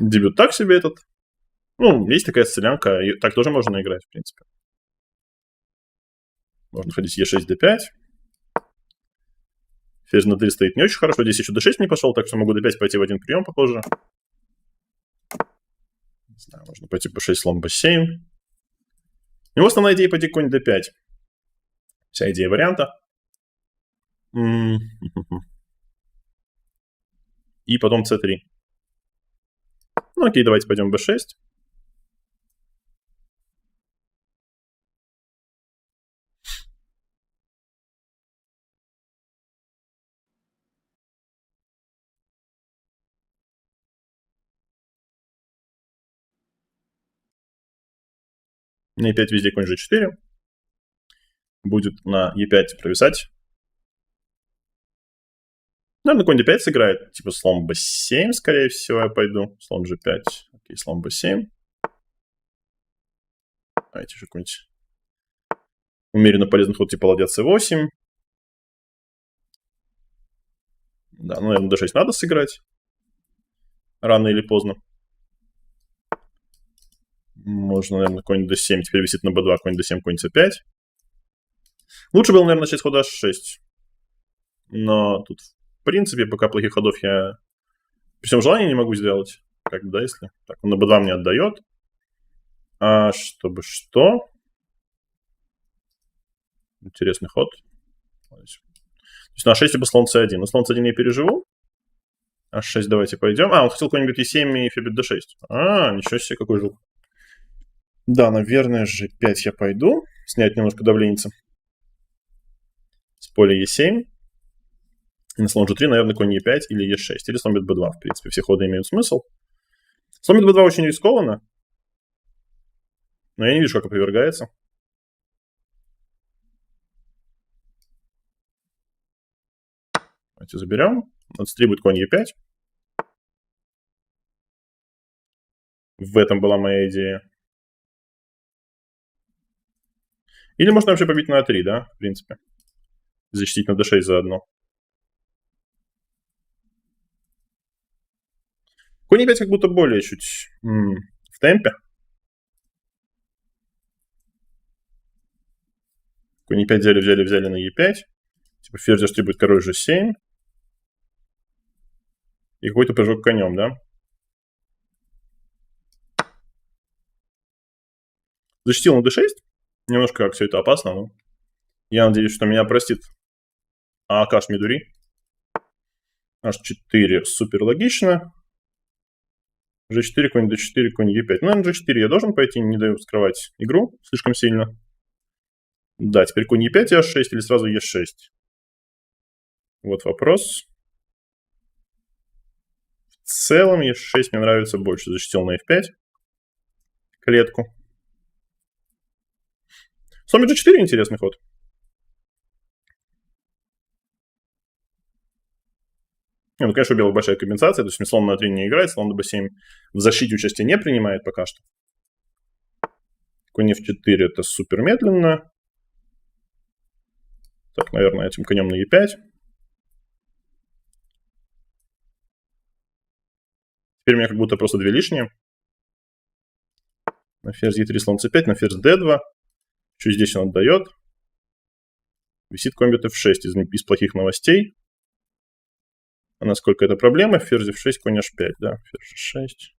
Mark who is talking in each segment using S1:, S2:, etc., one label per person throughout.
S1: Дебют так себе этот. Ну, есть такая сцелянка, и так тоже можно играть, в принципе. Можно ходить Е6, d5. Ферзь на d стоит не очень хорошо. Здесь еще d6 не пошел, так что могу d5 пойти в один прием попозже. Не знаю, можно пойти b6, слон b7. У него основная идея пойти конь d5. Вся идея варианта. И потом c3. Ну окей, давайте пойдем b6. На e5 везде конь g4. Будет на e5 провисать. Наверное, конь d5 сыграет. Типа слон b7, скорее всего, я пойду. Слон g5. Окей, слон b7. Давайте еще какой-нибудь умеренно полезный ход типа ладья c8. Да, ну, наверное, d6 надо сыграть. Рано или поздно. Можно, наверное, конь d7. Теперь висит на b2, конь d7, конь c5. Лучше было, наверное, начать с хода h6. Но тут, в принципе, пока плохих ходов я при всем желании не могу сделать. Как бы, да, если... Так, он на b2 мне отдает. А чтобы что? Интересный ход. То есть на h6 либо слон c1. На слон c1 я переживу. h6 давайте пойдем. А, он хотел конь e7 и ферзь d6. А, ничего себе, какой жук. Да, наверное, g5 я пойду. Снять немножко давленица. С поля e7. И на слон g3, наверное, конь e5 или e6. Или слон b2, в принципе. Все ходы имеют смысл. Слон b2 очень рискованно. Но я не вижу, как опровергается. Давайте заберем. На c3 будет конь e5. В этом была моя идея. Или можно вообще побить на a3, да, в принципе. Защитить на d6 заодно. Конь e5 как будто более чуть в темпе. Конь e5 взяли на e5. Типа ферзь h3 будет король g7. И какой-то прыжок конем, да? Защитил на d6. Немножко как все это опасно, но я надеюсь, что меня простит Аакаш Мидури. h4 супер логично. g4, конь d4, конь e5. Ну, наверное, g4 я должен пойти, не даю вскрывать игру слишком сильно. Да, теперь конь e5 и h6 или сразу e6. Вот вопрос. В целом e6 мне нравится больше. Защитил на f5 клетку. Слон g4 интересный ход. Ну, конечно, у белых большая компенсация, то есть слон на 3 не играет, слон на b7 в защите участия не принимает пока что. Конь f4 это супер медленно. Так, наверное, этим конем на e5. Теперь у меня как будто просто две лишние. На ферзь e3, слон c5, на ферзь d2. Что здесь он отдает? Висит конь f6 из плохих новостей. А насколько это проблема? Ферзь f6, конь h5, да, ферзь h6.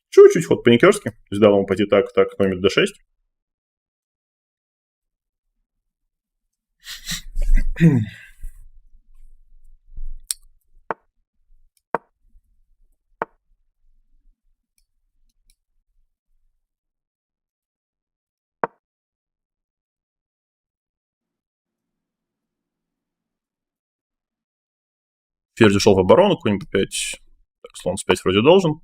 S1: Чуть-чуть ход паникерский. То есть дал ему пойти так, конь d6. Ферзь ушел в оборону, конь b5. Так, слон c5 вроде должен.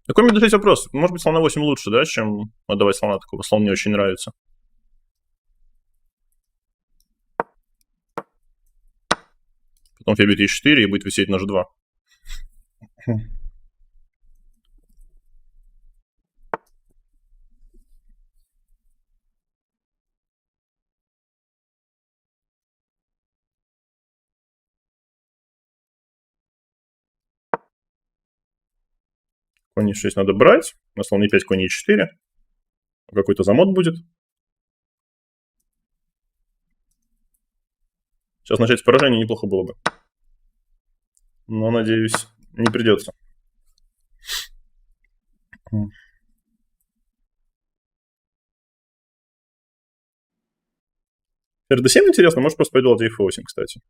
S1: Такой мне d6 вопрос. Может быть, слон на 8 лучше, да, чем отдавать слона такого. Слон мне очень нравится. Потом ферзь бьет e4 и будет висеть на g2. Конь e6 надо брать. На слон e5, конь e4. Какой-то замот будет. Сейчас начать с поражения неплохо было бы. Но, надеюсь, не придется. Ферзь d7 интересно, может просто пойду ладья f8, кстати.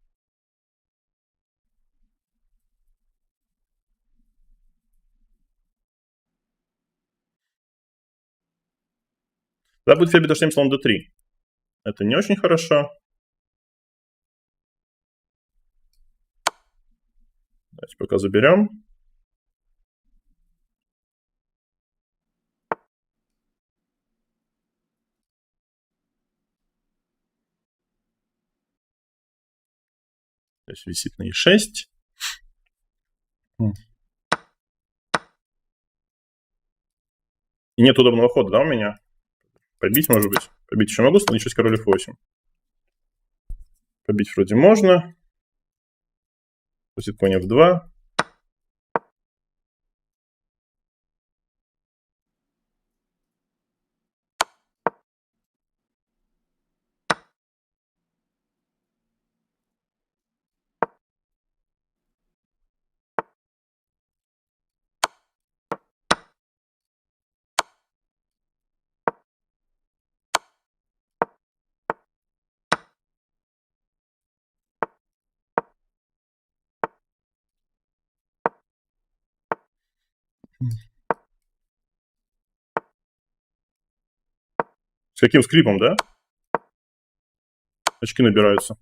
S1: Тогда будет ферзь b7, слон d3. Это не очень хорошо. Давайте пока заберем. Здесь висит на e6. И нет удобного хода, да, у меня? Побить, может быть. Побить еще могу, слон e6, король f8. Побить вроде можно. Будет конь f2. С каким скрипом, да? Очки набираются.